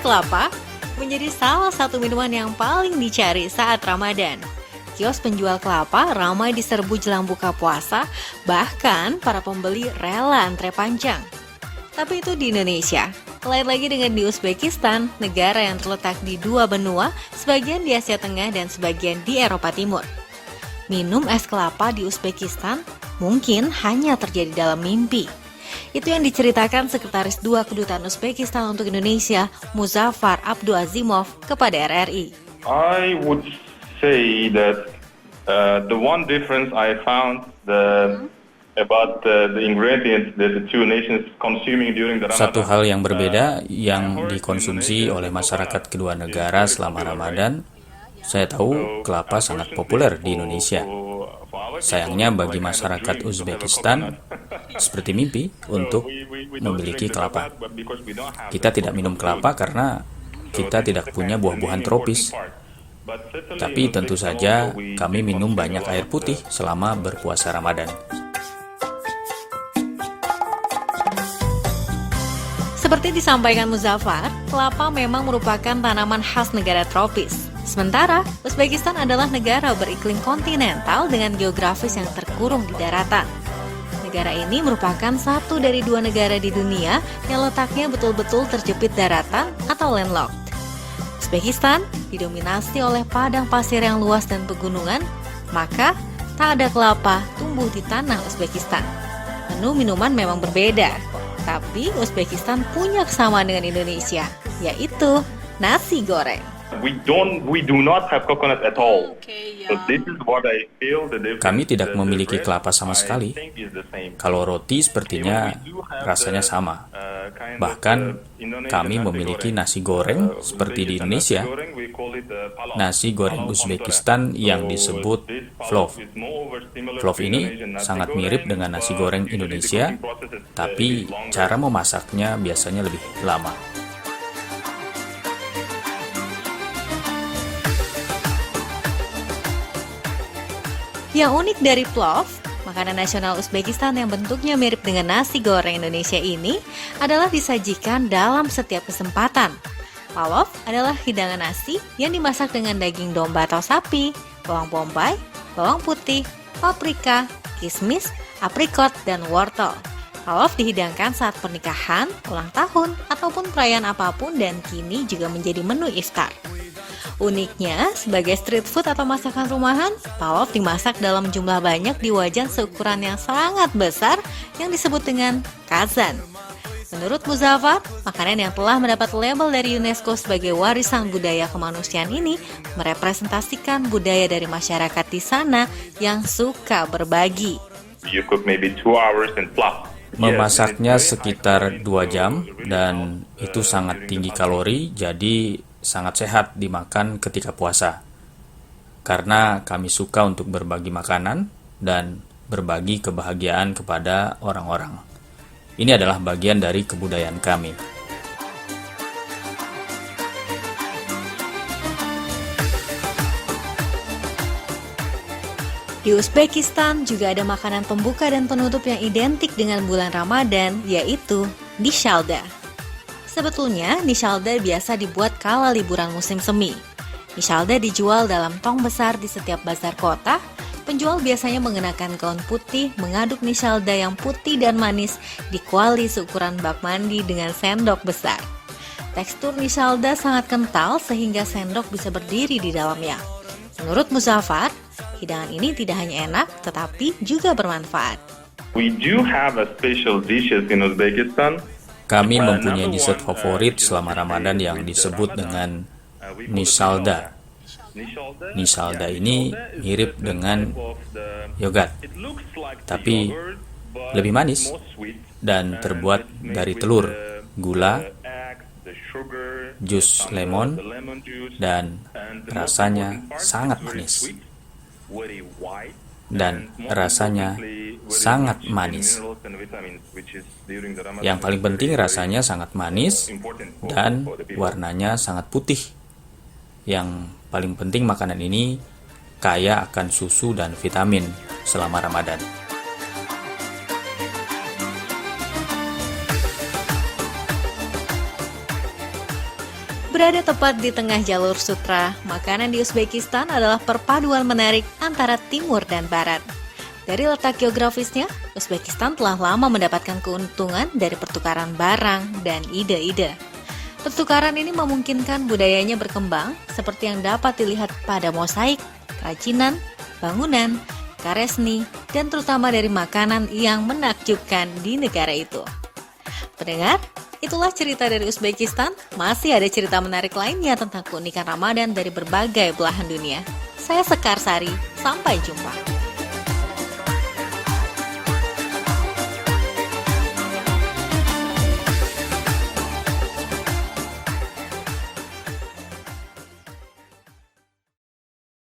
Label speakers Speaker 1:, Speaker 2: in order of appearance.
Speaker 1: kelapa menjadi salah satu minuman yang paling dicari saat Ramadan. Kios penjual kelapa ramai diserbu jelang buka puasa, bahkan para pembeli rela antre panjang. Tapi itu di Indonesia. Lain lagi dengan di Uzbekistan, negara yang terletak di dua benua, sebagian di Asia Tengah dan sebagian di Eropa Timur. Minum es kelapa di Uzbekistan mungkin hanya terjadi dalam mimpi. Itu yang diceritakan Sekretaris 2 Kedutaan Uzbekistan untuk Indonesia, Muzaffar Abduazimov, kepada RRI.
Speaker 2: I would say that the one difference I found about the ingredients that the two nations consuming during the Ramadan.
Speaker 3: Satu hal yang berbeda yang dikonsumsi oleh masyarakat kedua negara selama Ramadan, saya tahu kelapa sangat populer di Indonesia. Sayangnya bagi masyarakat Uzbekistan, seperti mimpi untuk memiliki kelapa. Kita tidak minum kelapa karena kita tidak punya buah-buahan tropis. Tapi tentu saja kami minum banyak air putih selama berpuasa Ramadan.
Speaker 1: Seperti disampaikan Muzaffar, kelapa memang merupakan tanaman khas negara tropis. Sementara, Uzbekistan adalah negara beriklim kontinental dengan geografis yang terkurung di daratan. Negara ini merupakan satu dari dua negara di dunia yang letaknya betul-betul terjepit daratan atau landlocked. Uzbekistan didominasi oleh padang pasir yang luas dan pegunungan, maka tak ada kelapa tumbuh di tanah Uzbekistan. Menu minuman memang berbeda, tapi Uzbekistan punya kesamaan dengan Indonesia, yaitu nasi goreng.
Speaker 2: We do not have coconut at all. So this is what I feel the difference.
Speaker 3: Kami tidak memiliki kelapa sama sekali. Kalau roti sepertinya rasanya sama. Bahkan kami memiliki nasi goreng seperti di Indonesia. Nasi goreng Uzbekistan yang disebut plov. Plov ini sangat mirip dengan nasi goreng Indonesia, tapi cara memasaknya biasanya lebih lama.
Speaker 1: Yang unik dari plov, makanan nasional Uzbekistan yang bentuknya mirip dengan nasi goreng Indonesia ini, adalah disajikan dalam setiap kesempatan. Plov adalah hidangan nasi yang dimasak dengan daging domba atau sapi, bawang bombay, bawang putih, paprika, kismis, aprikot, dan wortel. Plov dihidangkan saat pernikahan, ulang tahun, ataupun perayaan apapun dan kini juga menjadi menu iftar. Uniknya, sebagai street food atau masakan rumahan, plov dimasak dalam jumlah banyak di wajan seukuran yang sangat besar yang disebut dengan kazan. Menurut Muzaffar, makanan yang telah mendapat label dari UNESCO sebagai warisan budaya kemanusiaan ini merepresentasikan budaya dari masyarakat di sana yang suka berbagi.
Speaker 2: You cook maybe 2 hours in plov.
Speaker 3: Memasaknya sekitar 2 jam dan itu sangat tinggi kalori, jadi sangat sehat dimakan ketika puasa. Karena kami suka untuk berbagi makanan dan berbagi kebahagiaan kepada orang-orang. Ini adalah bagian dari kebudayaan kami.
Speaker 1: Di Uzbekistan juga ada makanan pembuka dan penutup yang identik dengan bulan Ramadan, yaitu nishalda. Sebetulnya, nishalda biasa dibuat kala liburan musim semi. Nishalda dijual dalam tong besar di setiap bazar kota. Penjual biasanya mengenakan gaun putih, mengaduk nishalda yang putih dan manis di kuali seukuran bak mandi dengan sendok besar. Tekstur nishalda sangat kental sehingga sendok bisa berdiri di dalamnya. Menurut Muzaffar, hidangan ini tidak hanya enak, tetapi juga bermanfaat.
Speaker 2: We do have a special dishes in Uzbekistan.
Speaker 3: Kami mempunyai dessert favorit selama Ramadan yang disebut dengan nishalda. Nishalda ini mirip dengan yogurt, tapi lebih manis dan terbuat dari telur, gula, jus lemon, dan rasanya sangat manis. Yang paling penting rasanya sangat manis dan warnanya sangat putih. Yang paling penting makanan ini kaya akan susu dan vitamin selama Ramadan.
Speaker 1: Berada tepat di tengah jalur sutra, makanan di Uzbekistan adalah perpaduan menarik antara timur dan barat. Dari letak geografisnya, Uzbekistan telah lama mendapatkan keuntungan dari pertukaran barang dan ide-ide. Pertukaran ini memungkinkan budayanya berkembang seperti yang dapat dilihat pada mosaik, kerajinan, bangunan, karya seni, dan terutama dari makanan yang menakjubkan di negara itu. Pendengar, itulah cerita dari Uzbekistan. Masih ada cerita menarik lainnya tentang keunikan Ramadan dari berbagai belahan dunia. Saya Sekar Sari, sampai jumpa.